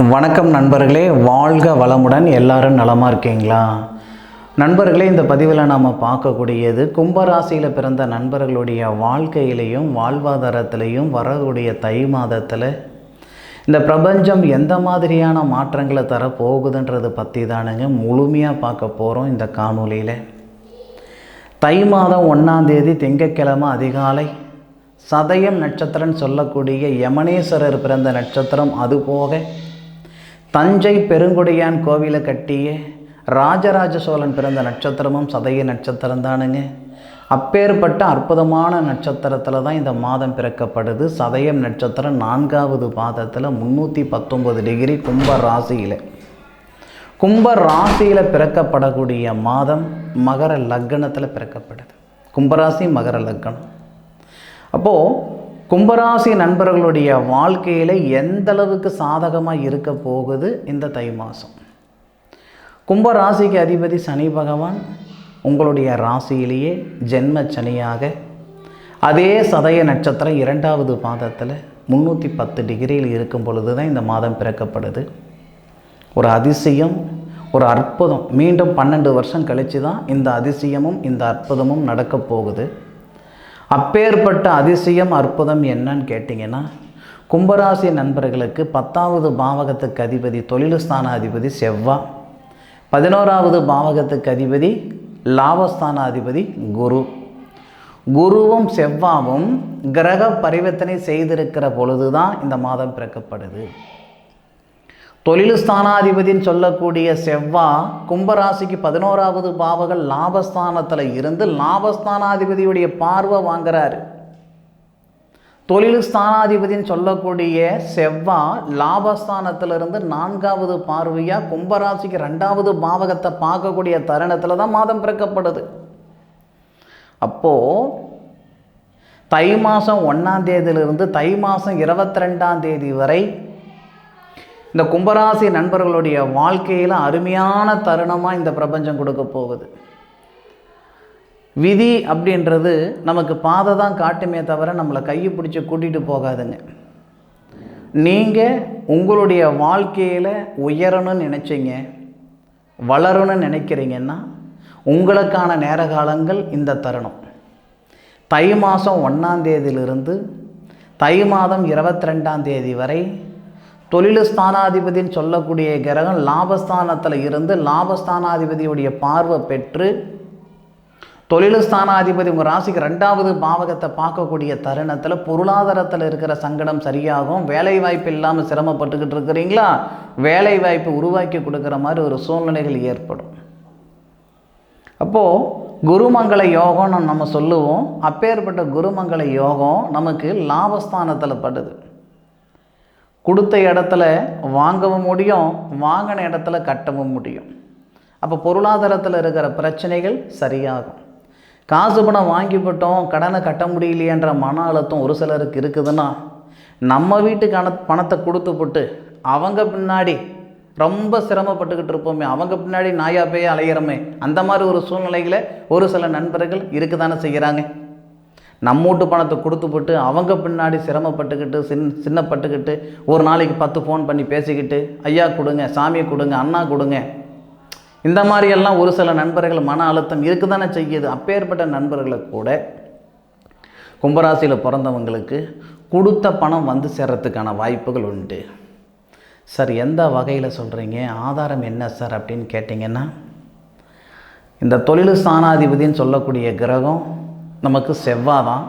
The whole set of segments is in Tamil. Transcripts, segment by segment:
வணக்கம் நண்பர்களே, வாழ்க வளமுடன். எல்லாரும் நலமாக இருக்கீங்களா நண்பர்களே? இந்த பதிவில் நாம் பார்க்கக்கூடியது கும்பராசியில் பிறந்த நண்பர்களுடைய வாழ்க்கையிலையும் வாழ்வாதாரத்திலையும் வரக்கூடிய தை மாதத்தில் இந்த பிரபஞ்சம் எந்த மாதிரியான மாற்றங்களை தரப்போகுதுன்றது பற்றி தானுங்க முழுமையாக பார்க்க போகிறோம் இந்த காணொலியில். தை மாதம் 1ஆம் தேதி திங்கட்கிழமை அதிகாலை சதயம் நட்சத்திரம்னு சொல்லக்கூடிய யமனேஸ்வரர் பிறந்த நட்சத்திரம், அதுபோக தஞ்சை பெருங்குடியான் கோவிலை கட்டிய ராஜராஜ சோழன் பிறந்த நட்சத்திரமும் சதய நட்சத்திரம் தானுங்க. அப்பேற்பட்ட அற்புதமான நட்சத்திரத்தில் தான் இந்த மாதம் பிறக்கப்படுது. சதயம் நட்சத்திரம் 4வது பாதத்தில் 319 டிகிரி கும்ப ராசியில் பிறக்கப்படக்கூடிய மாதம் மகர லக்னத்தில் பிறக்கப்படுது. கும்பராசி மகர லக்னம். அப்போது கும்பராசி நண்பர்களுடைய வாழ்க்கையில் எந்த அளவுக்கு சாதகமாக இருக்க போகுது இந்த தை மாதம்? கும்பராசிக்கு அதிபதி சனி பகவான் உங்களுடைய ராசியிலேயே ஜென்ம சனியாக அதே சதய நட்சத்திரம் 2வது பாதத்தில் 310 டிகிரியில் இருக்கும் பொழுது தான் இந்த மாதம் பிறக்கப்படுது. ஒரு அதிசயம், ஒரு அற்புதம். மீண்டும் 12 வருஷம் கழித்து தான் இந்த அதிசயமும் இந்த அற்புதமும் நடக்க போகுது. அப்பேற்பட்ட அதிசயம் அற்புதம் என்னன்னு கேட்டிங்கன்னா, கும்பராசி நண்பர்களுக்கு 10வது பாவகத்துக்கு அதிபதி தொழில் ஸ்தானாதிபதி செவ்வாய், 11வது பாவகத்துக்கு அதிபதி லாபஸ்தானாதிபதி குருவும் செவ்வாவும் கிரக பரிவர்த்தனை செய்திருக்கிற பொழுது தான் இந்த மாதம் பிறக்கப்படுது. தொழில் ஸ்தானாதிபதின்னு சொல்லக்கூடிய செவ்வாய் கும்பராசிக்கு 11வது பாவகம் லாபஸ்தானத்தில் இருந்து லாபஸ்தானாதிபதியுடைய பார்வை வாங்குறாரு. தொழில் ஸ்தானாதிபதின்னு சொல்லக்கூடிய செவ்வாய் லாபஸ்தானத்திலிருந்து 4வது பார்வையாக கும்பராசிக்கு 2வது பாவகத்தை பார்க்கக்கூடிய தருணத்தில் தான் மாதம் பிறக்கப்படுது. அப்போது தை மாதம் 1ஆம் தேதியிலிருந்து தை மாதம் 22ஆம் தேதி வரை இந்த கும்பராசி நண்பர்களுடைய வாழ்க்கையில் அருமையான தருணமாக இந்த பிரபஞ்சம் கொடுக்க போகுது. விதி அப்படின்றது நமக்கு பாதை தான் காட்டுமே தவிர நம்மளை கையை பிடிச்சி கூட்டிகிட்டு போகாதுங்க. நீங்கள் உங்களுடைய வாழ்க்கையில் உயரணும்னு நினச்சிங்க, வளரணும்னு நினைக்கிறீங்கன்னா உங்களுக்கான நேர காலங்கள் இந்த தருணம். தை மாதம் 1ஆம் தேதியிலிருந்து தை மாதம் 22ஆம் தேதி வரை தொழில் ஸ்தானாதிபதின்னு சொல்லக்கூடிய கிரகம் லாபஸ்தானத்தில் இருந்து லாபஸ்தானாதிபதியுடைய பார்வை பெற்று தொழில் ஸ்தானாதிபதி உங்கள் ராசிக்கு 2வது பாவகத்தை பார்க்கக்கூடிய தருணத்தில் பொருளாதாரத்தில் இருக்கிற சங்கடம் சரியாகும். வேலை வாய்ப்பு இல்லாமல் சிரமப்பட்டுக்கிட்டு இருக்கிறீங்களா, வேலை வாய்ப்பு உருவாக்கி கொடுக்குற மாதிரி ஒரு சூழ்நிலைகள் ஏற்படும். அப்போது குருமங்கள யோகம்னு நம்ம சொல்லுவோம். அப்பேற்பட்ட குருமங்கள யோகம் நமக்கு லாபஸ்தானத்தில் படுது. கொடுத்த இடத்துல வாங்கவும் முடியும், வாங்கின இடத்துல கட்டவும் முடியும். அப்போ பொருளாதாரத்தில் இருக்கிற பிரச்சனைகள் சரியாகும். காசு பணம் வாங்கிவிட்டோம், கடனை கட்ட முடியலையன்ற மன அழுத்தம் ஒரு சிலருக்கு இருக்குதுன்னா, நம்ம வீட்டுக்கான பணத்தை கொடுத்து போட்டு அவங்க பின்னாடி ரொம்ப சிரமப்பட்டுக்கிட்டு இருப்போமே, அவங்க பின்னாடி நாயா பேய அலையிறமே, அந்த மாதிரி ஒரு சூழ்நிலைகளை ஒரு சில நண்பர்கள் இருக்க தானே செய்கிறாங்க. நம்ம வீட்டு பணத்தை கொடுத்து போட்டு அவங்க பின்னாடி சிரமப்பட்டுக்கிட்டு சின்னப்பட்டுக்கிட்டு ஒரு நாளைக்கு 10 ஃபோன் பண்ணி பேசிக்கிட்டு ஐயா கொடுங்க, சாமியை கொடுங்க, அண்ணா கொடுங்க, இந்த மாதிரியெல்லாம் ஒரு சில நண்பர்கள் மன அழுத்தம் இருக்க தானே செய்யுது. அப்பேற்பட்ட நண்பர்களை கூட கும்பராசியில் பிறந்தவங்களுக்கு கொடுத்த பணம் வந்து சேர்றதுக்கான வாய்ப்புகள் உண்டு. சார் எந்த வகையில் சொல்கிறீங்க, ஆதாரம் என்ன சார் அப்படின்னு கேட்டிங்கன்னா, இந்த தொழில் ஸ்தானாதிபதின்னு சொல்லக்கூடிய கிரகம் நமக்கு செவ்வாய் தான்.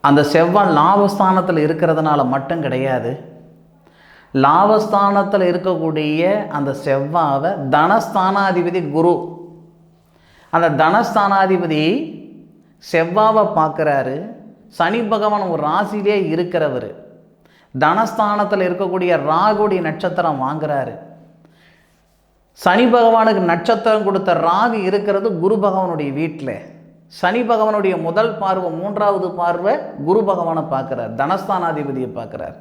அந்த செவ்வாய் லாபஸ்தானத்தில் இருக்கிறதுனால மட்டும் கிடையாது, லாபஸ்தானத்தில் இருக்கக்கூடிய அந்த செவ்வாவை தனஸ்தானாதிபதி குரு, அந்த தனஸ்தானாதிபதி செவ்வாவை பார்க்குறாரு. சனி பகவான் ஒரு ராசியிலே இருக்கிறவர் தனஸ்தானத்தில் இருக்கக்கூடிய ராகுடைய நட்சத்திரம் வாங்குறாரு. சனி பகவானுக்கு நட்சத்திரம் கொடுத்த ராகு இருக்கிறது குரு பகவானுடைய வீட்டில். சனி பகவானுடைய முதல் பார்வை 3வது பார்வை குரு பகவானை பார்க்குறார், தனஸ்தானாதிபதியை பார்க்குறார்.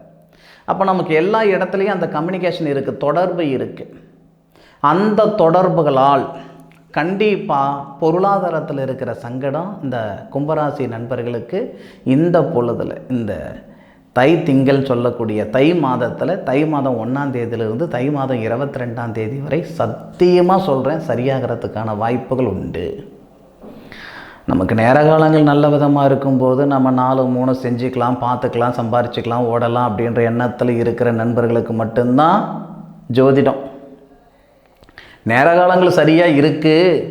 அப்போ நமக்கு எல்லா இடத்துலையும் அந்த கம்யூனிகேஷன் இருக்குது, தொடர்பு இருக்குது. அந்த தொடர்புகளால் கண்டிப்பாக பொருளாதாரத்தில் இருக்கிற சங்கடம் இந்த கும்பராசி நண்பர்களுக்கு இந்த பொழுதில் இந்த தை திங்கள் சொல்லக்கூடிய தை மாதத்தில் தை மாதம் 1ஆம் தேதியிலிருந்து தை மாதம் 22ஆம் தேதி வரை சத்தியமாக சொல்கிறேன் சரியாகிறதுக்கான வாய்ப்புகள் உண்டு. நமக்கு நேர காலங்கள் நல்ல விதமாக இருக்கும்போது நம்ம 4-3 செஞ்சுக்கலாம், பார்த்துக்கலாம், சம்பாரிச்சுக்கலாம், ஓடலாம் அப்படின்ற எண்ணத்தில் இருக்கிற நண்பர்களுக்கு மட்டும்தான் ஜோதிடம். நேர காலங்கள் சரியாக இருக்குது,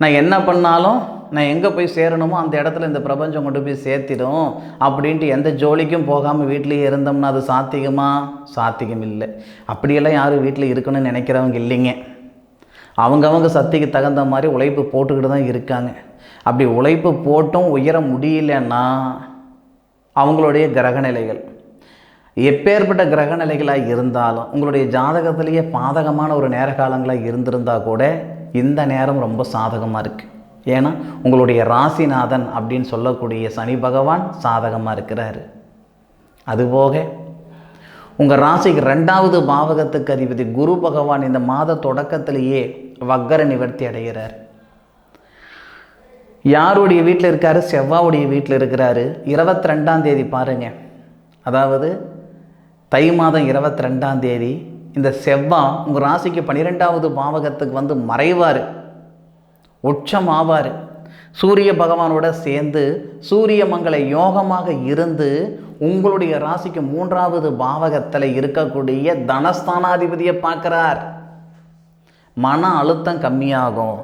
நான் என்ன பண்ணாலும் நான் எங்கே போய் சேரணுமோ அந்த இடத்துல இந்த பிரபஞ்சம் கொண்டு போய் சேர்த்திடும் அப்படின்ட்டு எந்த ஜோலிக்கும் போகாமல் வீட்டிலேயே இருந்தோம்னா அது சாத்தியம் இல்லை. அப்படியெல்லாம் யாரும் வீட்டில் இருக்கணும்னு நினைக்கிறவங்க இல்லைங்க. அவங்கவங்க சக்திக்கு தகுந்த மாதிரி உழைப்பு போட்டுக்கிட்டு தான் இருக்காங்க. அப்படி உழைப்பு போட்டும் உயர முடியலன்னா அவங்களுடைய கிரகநிலைகள் எப்பேற்பட்ட கிரகநிலைகளாக இருந்தாலும் உங்களுடைய ஜாதகத்திலேயே பாதகமான ஒரு நேர காலங்களாக இருந்திருந்தால் கூட இந்த நேரம் ரொம்ப சாதகமாக இருக்குது. ஏன்னா உங்களுடைய ராசிநாதன் அப்படின்னு சொல்லக்கூடிய சனி பகவான் சாதகமாக இருக்கிறாரு. அதுபோக உங்கள் ராசிக்கு 2வது பாவகத்துக்கு அதிபதி குரு பகவான் இந்த மாத தொடக்கத்திலேயே வக்கர நிவர்த்தி அடைகிறார். யாருடைய வீட்டில் இருக்காரு? செவ்வாவுடைய வீட்டில் இருக்கிறாரு. 22ஆம் தேதி பாருங்கள், அதாவது தை மாதம் 22ஆம் தேதி இந்த செவ்வாய் உங்கள் ராசிக்கு 12வது பாவகத்துக்கு வந்து மறைவார், உச்சம் ஆவார். சூரிய பகவானோட சேர்ந்து சூரிய மங்கள யோகமாக இருந்து உங்களுடைய ராசிக்கு 3வது பாவகத்தில் இருக்கக்கூடிய தனஸ்தானாதிபதியை பார்க்குறார். மன அழுத்தம் கம்மியாகும்.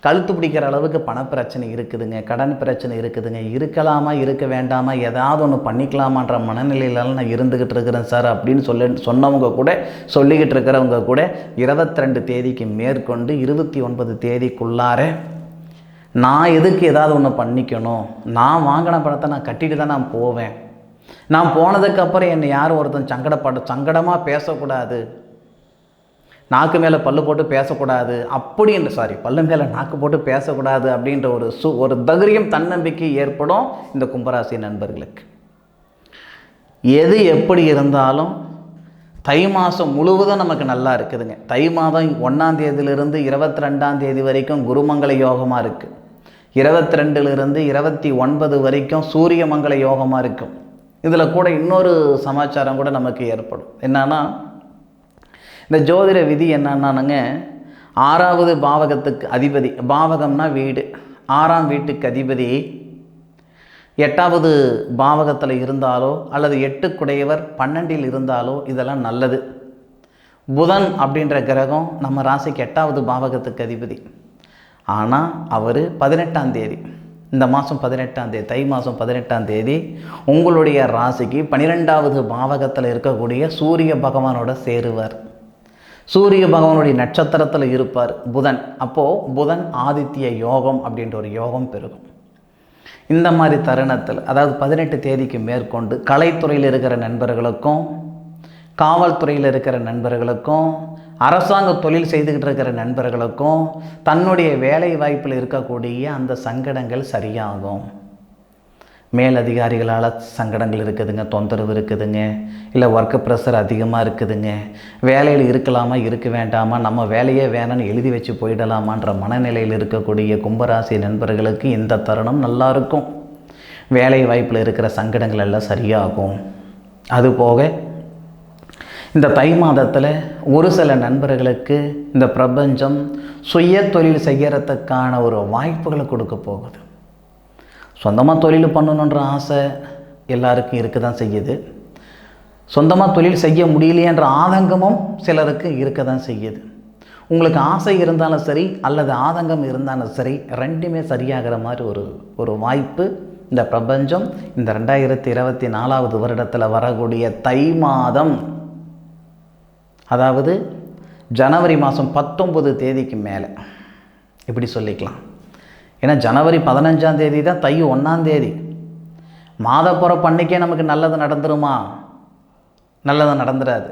கழுத்து பிடிக்கிற அளவுக்கு பணப்பிரச்சனை இருக்குதுங்க, கடன் பிரச்சனை இருக்குதுங்க, இருக்கலாமா இருக்க வேண்டாமா, ஏதாவது ஒன்று பண்ணிக்கலாமான்ற மனநிலையிலால் நான் இருந்துக்கிட்டு இருக்கிறேன் சார் அப்படின்னு சொன்னவங்க கூட, சொல்லிக்கிட்டு இருக்கிறவங்க கூட 22 தேதிக்கு மேற்கொண்டு 29 தேதிக்குள்ளார நான் எதுக்கு ஏதாவது ஒன்று பண்ணிக்கணும், நான் வாங்கின பணத்தை நான் கட்டிட்டு தான் நான் போவேன், நான் போனதுக்கப்புறம் என்னை யாரும் ஒருத்தன் சங்கடமாக பேசக்கூடாது, நாக்கு மேலே பல்லு போட்டு பேசக்கூடாது பல்லு மேலே நாக்கு போட்டு பேசக்கூடாது அப்படின்ற ஒரு தைரியம் தன்னம்பிக்கை ஏற்படும் இந்த கும்பராசி நண்பர்களுக்கு. எது எப்படி இருந்தாலும் தை மாதம் முழுவதும் நமக்கு நல்லா இருக்குதுங்க. தை மாதம் 1ஆம் தேதியிலிருந்து 22ஆம் தேதி வரைக்கும் குருமங்கள யோகமாக இருக்குது. 22லிருந்து 29 வரைக்கும் சூரிய மங்கள யோகமாக இருக்கும். இதில் கூட இன்னொரு சமாச்சாரம் கூட நமக்கு ஏற்படும். என்னன்னா, இந்த ஜோதிட விதி என்னன்னானுங்க, 6வது பாவகத்துக்கு அதிபதி, பாவகம்னா வீடு, 6ஆம் வீட்டுக்கு அதிபதி 8வது பாவகத்தில் இருந்தாலோ அல்லது 8குடையவர் 12இல் இருந்தாலோ இதெல்லாம் நல்லது. புதன் அப்படின்ற கிரகம் நம்ம ராசிக்கு 8வது பாவகத்துக்கு அதிபதி. ஆனால் அவர் 18ஆம் தேதி, இந்த மாதம் 18ஆம் தேதி, தை மாதம் 18ஆம் தேதி உங்களுடைய ராசிக்கு 12வது பாவகத்தில் இருக்கக்கூடிய சூரிய பகவானோட சேருவார். சூரிய பகவானுடைய நட்சத்திரத்தில் இருப்பார் புதன். அப்போது புதன் ஆதித்ய யோகம் அப்படின்ற ஒரு யோகம் பெருகும். இந்த மாதிரி தருணத்தில், அதாவது 18 தேதிக்கு மேற்கொண்டு கலைத்துறையில் இருக்கிற நண்பர்களுக்கும், காவல்துறையில் இருக்கிற நண்பர்களுக்கும், அரசாங்க தொழில் செய்துக்கிட்டு இருக்கிற நண்பர்களுக்கும் தன்னுடைய வேலை வாய்ப்பில் இருக்கக்கூடிய அந்த சங்கடங்கள் சரியாகும். மேலதிகாரிகளால் சங்கடங்கள் இருக்குதுங்க, தொந்தரவு இருக்குதுங்க, இல்லை ஒர்க்கு ப்ரெஷர் அதிகமாக இருக்குதுங்க, வேலையில் இருக்கலாமா இருக்க வேண்டாமா, நம்ம வேலையே வேணும்னு எழுதி வச்சு போயிடலாமான்ற மனநிலையில் இருக்கக்கூடிய கும்பராசி நண்பர்களுக்கு இந்த தருணம் நல்லா இருக்கும். வேலை வாய்ப்பில் இருக்கிற சங்கடங்கள் எல்லாம் சரியாகும். அதுபோக இந்த தை மாதத்தில் ஒரு சில நண்பர்களுக்கு இந்த பிரபஞ்சம் சுய தொழில் செய்கிறதுக்கான ஒரு வாய்ப்புகளை கொடுக்க போகுது. சொந்தமாக தொழில் பண்ணணுன்ற ஆசை எல்லாருக்கும் இருக்க தான் செய்யுது. சொந்தமாக தொழில் செய்ய முடியலையன்ற ஆதங்கமும் சிலருக்கு இருக்க தான் செய்யுது. உங்களுக்கு ஆசை இருந்தாலும் சரி அல்லது ஆதங்கம் இருந்தாலும் சரி, ரெண்டுமே சரியாகிற மாதிரி ஒரு வாய்ப்பு இந்த பிரபஞ்சம் இந்த 2024வது வருடத்தில் வரக்கூடிய தை மாதம், அதாவது ஜனவரி மாதம் 19 தேதிக்கு மேலே இப்படி சொல்லிக்கலாம். ஏன்னா ஜனவரி 15ஆம் தேதி தான் தை 1ஆம் தேதி. மாதப்பிறப்பு அன்னைக்கே நமக்கு நல்லது நடந்துருமா? நல்லது நடந்துடாது.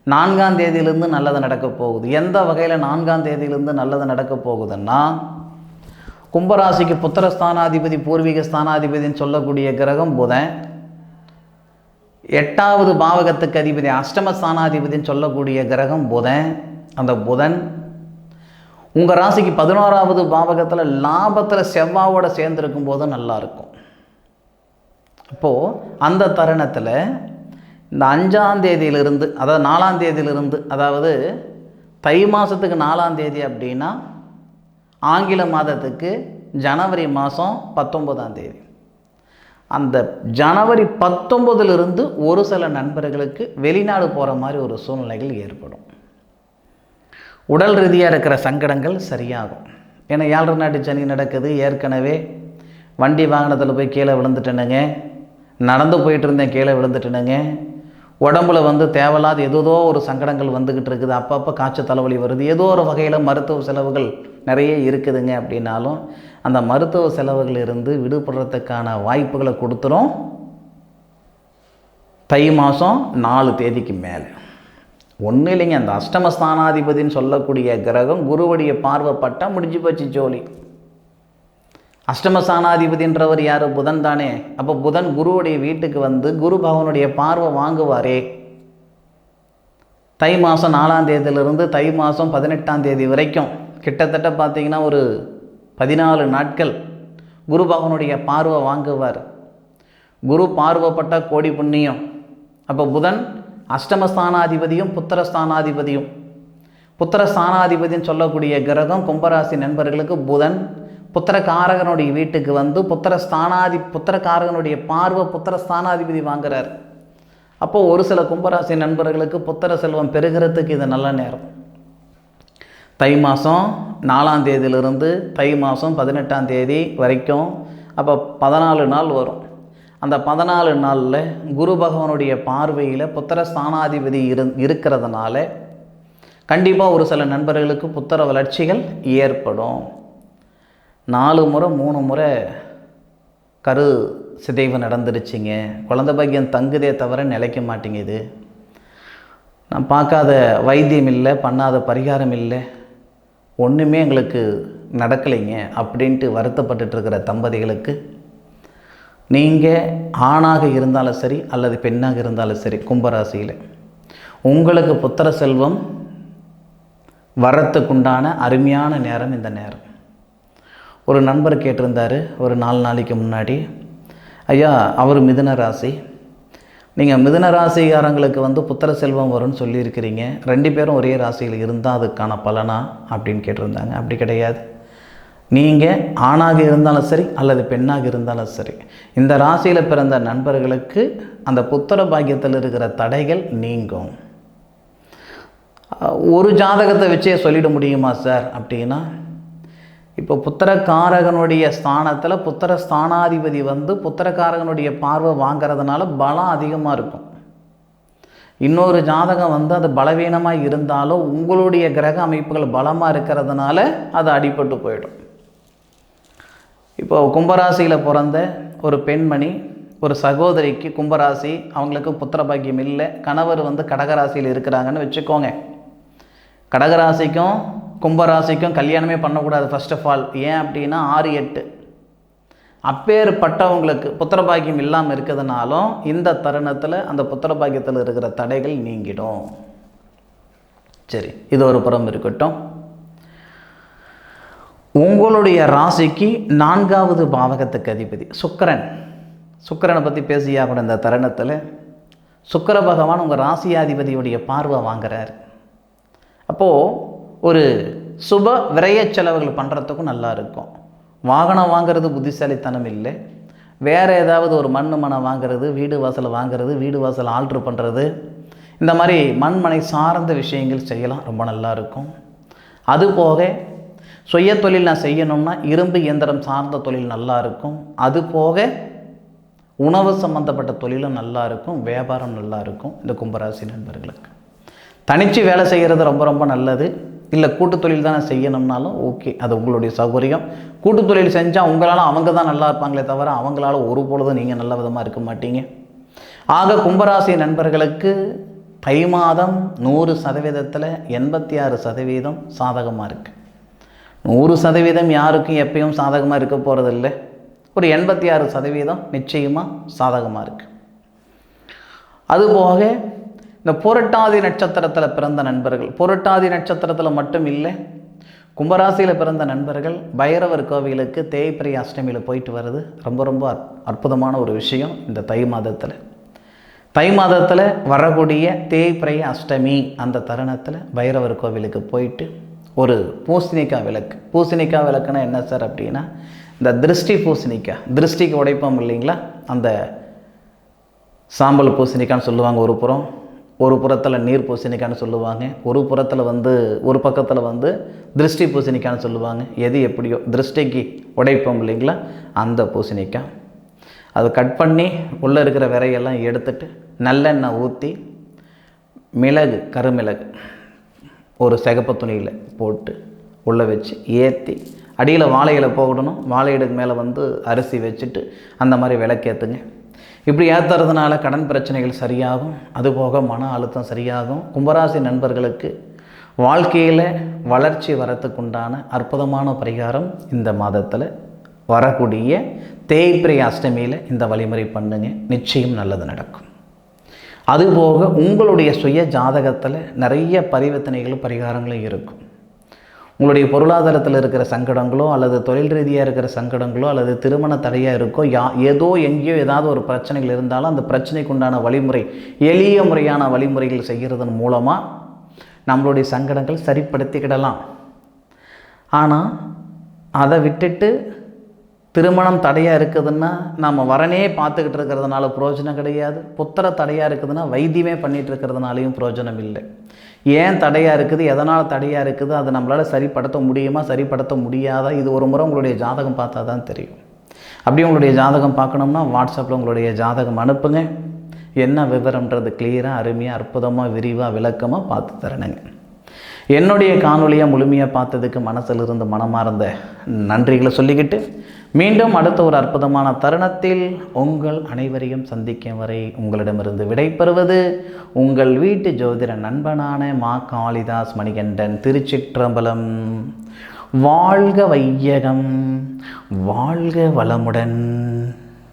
4ஆம் தேதியிலேருந்து நல்லது நடக்க போகுது. எந்த வகையில் 4ஆம் தேதியிலேருந்து நல்லது நடக்க போகுதுன்னா, கும்பராசிக்கு புத்திரஸ்தானாதிபதி பூர்வீக ஸ்தானாதிபதினு சொல்லக்கூடிய கிரகம் புதன், 8வது பாவகத்துக்கு அதிபதி அஷ்டமஸ்தானாதிபதினு சொல்லக்கூடிய கிரகம் புதன். அந்த புதன் உங்கள் ராசிக்கு 11வது பாவகத்தில் லாபத்தில் செவ்வாவோடு சேர்ந்துருக்கும் போது நல்லாயிருக்கும். அப்போது அந்த தருணத்தில் இந்த 5ஆம் தேதியிலிருந்து, அதாவது 4ஆம் தேதியிலிருந்து, அதாவது தை மாதத்துக்கு 4ஆம் தேதி அப்படின்னா ஆங்கில மாதத்துக்கு ஜனவரி மாதம் 19ஆம் தேதி. அந்த ஜனவரி 19இலிருந்து ஒரு சில நண்பர்களுக்கு வெளிநாடு போகிற மாதிரி ஒரு சூழ்நிலைகள் ஏற்படும். உடல் ரீதியாக இருக்கிற சங்கடங்கள் சரியாகும். ஏன்னா 7 நாட்டு சனி நடக்குது. ஏற்கனவே வண்டி வாகனத்தில் போய் கீழே விழுந்துட்டேனுங்க, நடந்து போயிட்டு இருந்தேன் கீழே விழுந்துட்டேனுங்க, உடம்புல தேவையில்லாத ஏதோ ஒரு சங்கடங்கள் வந்துக்கிட்டு இருக்குது, அப்பப்போ காய்ச்சல் தலைவலி வருது, ஏதோ ஒரு வகையில் மருத்துவ செலவுகள் நிறைய இருக்குதுங்க அப்படின்னாலும் அந்த மருத்துவ செலவுகள் இருந்து விடுபடுறதுக்கான வாய்ப்புகளை கொடுத்துரும் தை மாதம் 4 தேதிக்கு மேலே. ஒன்றும் இல்லைங்க, அந்த அஷ்டமஸ்தானாதிபதினு சொல்லக்கூடிய கிரகம் குருவுடைய பார்வைப்பட்டா முடிஞ்சு போச்சு ஜோலி. அஷ்டமஸ்தானாதிபதின்றவர் யார்? புதன் தானே. அப்போ புதன் குருவுடைய வீட்டுக்கு குரு பகவானுடைய பார்வை வாங்குவாரே. தை மாதம் 4ஆம் தேதியிலிருந்து தை மாதம் 18ஆம் தேதி வரைக்கும் கிட்டத்தட்ட பார்த்திங்கன்னா ஒரு 14 நாட்கள் குரு பகவானுடைய பார்வை வாங்குவார். குரு பார்வைப்பட்டால் கோடி புண்ணியம். அப்போ புதன் அஷ்டமஸ்தானாதிபதியும் புத்திரஸ்தானாதிபதியும். புத்திரஸ்தானாதிபதினு சொல்லக்கூடிய கிரகம் கும்பராசி நண்பர்களுக்கு புதன் புத்திரகாரகனுடைய வீட்டுக்கு புத்திரகாரகனுடைய பார்வை புத்திரஸ்தானாதிபதி வாங்குறார். அப்போது ஒரு சில கும்பராசி நண்பர்களுக்கு புத்திர செல்வம் பெறுகிறதுக்கு இது நல்ல நேரம். தை மாதம் 4ஆம் தேதியிலிருந்து தை மாதம் 18ஆம் தேதி வரைக்கும் அப்போ 14 நாள் வரும். அந்த 14 நாளில் குரு பகவானுடைய பார்வையில் புத்திரஸ்தானாதிபதி இருக்கிறதுனால கண்டிப்பாக ஒரு சில நண்பர்களுக்கு புத்திர வளர்ச்சிகள் ஏற்படும். 4 முறை 3 முறை கரு சிதைவு நடந்துருச்சுங்க, குழந்தை பாக்கியம் தங்குதே தவிர நிலைக்க மாட்டேங்குது, நான் பார்க்காத வைத்தியம் இல்லை, பண்ணாத பரிகாரம் இல்லை, ஒன்றுமே எங்களுக்கு நடக்கலைங்க அப்படின்ட்டு வருத்தப்பட்டுருக்கிற தம்பதிகளுக்கு நீங்கள் ஆணாக இருந்தாலும் சரி அல்லது பெண்ணாக இருந்தாலும் சரி கும்பராசியில் உங்களுக்கு புத்திர செல்வம் வரத்துக்குண்டான அருமையான நேரம் இந்த நேரம். ஒரு நண்பர் கேட்டிருந்தார் ஒரு 4 நாளைக்கு முன்னாடி, ஐயா அவர் மிதுன ராசி, நீங்கள் மிதுன ராசிக்காரங்களுக்கு புத்திர செல்வம் வரும்னு சொல்லியிருக்கிறீங்க, 2 பேரும் ஒரே ராசியில் இருந்தால் அதுக்கான பலனா அப்படின்னு கேட்டிருந்தாங்க. அப்படி கிடையாது. நீங்கள் ஆணாக இருந்தாலும் சரி அல்லது பெண்ணாக இருந்தாலும் சரி இந்த ராசியில் பிறந்த நண்பர்களுக்கு அந்த புத்திர பாக்கியத்தில் இருக்கிற தடைகள் நீங்கும். ஒரு ஜாதகத்தை வச்சே சொல்லிட முடியுமா சார் அப்படின்னா, இப்போ புத்திரகாரகனுடைய ஸ்தானத்தில் புத்திர ஸ்தானாதிபதி புத்திரகாரகனுடைய பார்வை வாங்கிறதுனால பலம் அதிகமாக இருக்கும். இன்னொரு ஜாதகம் அது பலவீனமாக இருந்தாலும் உங்களுடைய கிரக அமைப்புகள் பலமாக இருக்கிறதுனால அது அடிபட்டு போயிடும். இப்போ கும்பராசியில் பிறந்த ஒரு பெண்மணி, ஒரு சகோதரிக்கு கும்பராசி, அவங்களுக்கு புத்திர பாக்கியம் இல்லை, கணவர் கடகராசியில் இருக்கிறாங்கன்னு வச்சுக்கோங்க. கடகராசிக்கும் கும்பராசிக்கும் கல்யாணமே பண்ணக்கூடாது ஃபர்ஸ்ட் ஆஃப் ஆல். ஏன் அப்படின்னா 6, 8 அப்பேற்பட்டவங்களுக்கு புத்திர பாக்கியம் இல்லாமல் இருக்கிறதுனாலும் இந்த தருணத்தில் அந்த புத்திர பாக்கியத்தில் இருக்கிற தடைகள் நீங்கிடும். சரி, இது ஒரு புறம் இருக்கட்டும். உங்களுடைய ராசிக்கு 4வது பாவகத்துக்கு அதிபதி சுக்கிரனை பற்றி பேசியா கூட இந்த தருணத்தில் சுக்கிர பகவான் உங்கள் ராசியாதிபதியுடைய பார்வை வாங்குறார். அப்போது ஒரு சுப விரய செலவுகள் பண்ணுறதுக்கும் நல்லா இருக்கும். வாகனம் வாங்கிறது புத்திசாலித்தனம் இல்லை, வேறு ஏதாவது ஒரு மனை வாங்கிறது, வீடு வாசல் வாங்கிறது, வீடு வாசல் ஆல்ட்ரு பண்ணுறது, இந்த மாதிரி மண்மனை சார்ந்த விஷயங்கள் செய்யலாம், ரொம்ப நல்லா இருக்கும். அதுபோக சுய தொழில் நான் செய்யணும்னா இரும்பு இயந்திரம் சார்ந்த தொழில் நல்லா இருக்கும். அதுபோக உணவு சம்மந்தப்பட்ட தொழிலும் நல்லா இருக்கும், வியாபாரம் நல்லா இருக்கும். இந்த கும்பராசி நண்பர்களுக்கு தனித்து வேலை செய்கிறது ரொம்ப ரொம்ப நல்லது. இல்லை கூட்டு தொழில் தானே செய்யணும்னாலும் ஓகே, அது உங்களுடைய சௌகரியம். கூட்டு தொழில் செஞ்சால் உங்களால் அவங்க தான் நல்லா இருப்பாங்களே தவிர அவங்களால ஒரு பொழுதும் நீங்கள் நல்ல விதமாக இருக்க மாட்டீங்க. ஆக கும்பராசி நண்பர்களுக்கு தை மாதம் 100%, 86% சாதகமாக இருக்குது. 100% யாருக்கும் எப்பயும் சாதகமாக இருக்க போகிறதில்லை. ஒரு 86% நிச்சயமாக சாதகமாக இருக்குது. அதுபோக இந்த புரட்டாதி நட்சத்திரத்தில் பிறந்த நண்பர்கள், புரட்டாதி நட்சத்திரத்தில் மட்டும் இல்லை, கும்பராசியில் பிறந்த நண்பர்கள் பைரவர் கோவிலுக்கு தேய்பிரை அஷ்டமியில் போயிட்டு வர்றது ரொம்ப ரொம்ப அற்புதமான ஒரு விஷயம். இந்த தை மாதத்தில் வரக்கூடிய தேய்பிரை அஷ்டமி அந்த தருணத்தில் பைரவர் கோவிலுக்கு போயிட்டு ஒரு பூசணிக்காய் விளக்குன்னா என்ன சார் அப்படின்னா, இந்த திருஷ்டி பூசணிக்காய், திருஷ்டிக்கு உடைப்போம் இல்லைங்களா, அந்த சாம்பல் பூசணிக்கான்னு சொல்லுவாங்க. ஒரு புறத்தில் நீர் பூசணிக்கான்னு சொல்லுவாங்க, ஒரு பக்கத்தில் திருஷ்டி பூசணிக்கான்னு சொல்லுவாங்க. எது எப்படியோ திருஷ்டிக்கு உடைப்போம் இல்லைங்களா, அந்த பூசணிக்காய் அதை கட் பண்ணி உள்ளே இருக்கிற விரையெல்லாம் எடுத்துட்டு நல்லெண்ணெய் ஊற்றி கருமிளகு ஒரு சிகப்பு துணியில் போட்டு உள்ளே வச்சு ஏற்றி அடியில் வாழை இலை போடணும். வாழை இலைக்கு மேலே அரிசி வச்சுட்டு அந்த மாதிரி விளக்கேற்றுங்க. இப்படி ஏற்றுறதுனால கடன் பிரச்சனைகள் சரியாகும், அதுபோக மன அழுத்தம் சரியாகும். கும்பராசி நண்பர்களுக்கு வாழ்க்கையில் வளர்ச்சி வரத்துக்குண்டான அற்புதமான பரிகாரம் இந்த மாதத்தில் வரக்கூடிய தேய்பிரை அஷ்டமியில் இந்த வழிமுறை பண்ணுங்க, நிச்சயம் நல்லது நடக்கும். அதுபோக உங்களுடைய சுய ஜாதகத்தில் நிறைய பரிவர்த்தனைகளும் பரிகாரங்களும் இருக்கும். உங்களுடைய பொருளாதாரத்தில் இருக்கிற சங்கடங்களோ அல்லது தொழில் ரீதியாக இருக்கிற சங்கடங்களோ அல்லது திருமண தடையாக இருக்கோ, எங்கேயோ ஏதாவது ஒரு பிரச்சனைகள் இருந்தாலும் அந்த பிரச்சனைக்கு உண்டான வழிமுறை, எளிய முறையான வழிமுறைகள் செய்கிறதன் மூலமாக நம்மளுடைய சங்கடங்கள் சரிப்படுத்திக்கிடலாம். ஆனால் அதை விட்டுட்டு திருமணம் தடையாக இருக்குதுன்னா நம்ம வரனே பார்த்துக்கிட்டு இருக்கிறதுனால பிரயோஜனம் கிடையாது. புத்திர தடையாக இருக்குதுன்னா வைத்தியமே பண்ணிகிட்டு இருக்கிறதுனாலையும் பிரயோஜனம் இல்லை. ஏன் தடையாக இருக்குது, எதனால் தடையாக இருக்குது, அதை நம்மளால் சரிப்படுத்த முடியுமா சரிப்படுத்த முடியாதா, இது ஒரு முறை உங்களுடைய ஜாதகம் பார்த்தா தான் தெரியும். அப்படி உங்களுடைய ஜாதகம் பார்க்கணும்னா வாட்ஸ்அப்பில் உங்களுடைய ஜாதகம் அனுப்புங்க. என்ன விவரம்ன்றது கிளியராக அருமையாக அற்புதமாக விரிவாக விளக்கமாக பார்த்து தரணுங்க. என்னுடைய காணொலியாக முழுமையாக பார்த்ததுக்கு மனசில் இருந்து மனமார்ந்த நன்றிகளை சொல்லிக்கிட்டு மீண்டும் அடுத்த ஒரு அற்புதமான தருணத்தில் உங்கள் அனைவரையும் சந்திக்கும் வரை உங்களிடமிருந்து விடைபெறுவது உங்கள் வீட்டு ஜோதிட நண்பனான மா காளிதாஸ் மணிகண்டன். திருச்சிற்றம்பலம். வாழ்க வையகம், வாழ்க வளமுடன்.